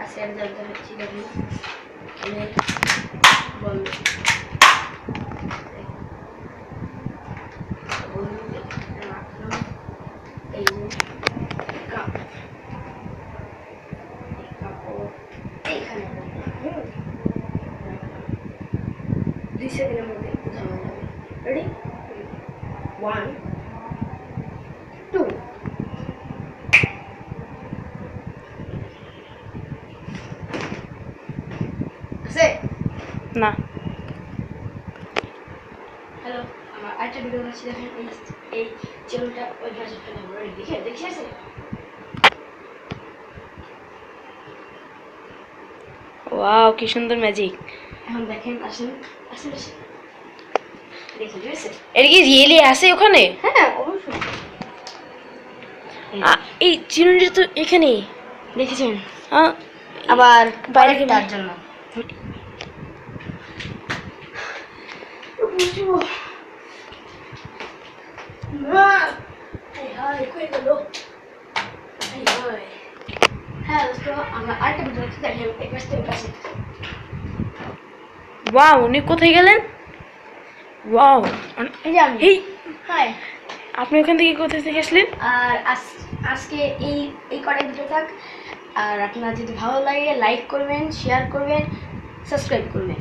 আজকে আর জানতে হচ্ছে দেখুন এখানে বন্ধ এই যে কাপ এইখানে 2 সেকেন্ডের মধ্যে উঠানো যাবে রেডি 1 2 আছে না হ্যালো আমার আরেকটা ভিডিও আছে দেখেন এই চ্যানেলটা ওই পাশে ফেলে রেডি দেখে আছে ওয়াও কি সুন্দর ম্যাজিক। এখন দেখেন আসেন আসেন আসেন দেখে দিয়েছে এর কি রিয়েলি আছে ওখানে? হ্যাঁ অবশ্যই এই চিরুনিটা তো এখানেই দেখেছেন আ- আবার বাইরে বাইরে তার জন্য হ্যাঁ দোস্ত আমরা আরেকটা ভিডিও দেখতে দেখেন এই পাশ থেকে পাশে ওয়াও উনি কোথায় গেলেন? ওয়াও এই যে আমি এই হাই আপনি ওখান থেকে কোথায় থেকে আসলেন? আর আজকে এই কটা ভিডিও থাক আর আপনার যদি ভালো লাগে লাইক করবেন শেয়ার করবেন সাবস্ক্রাইব করবেন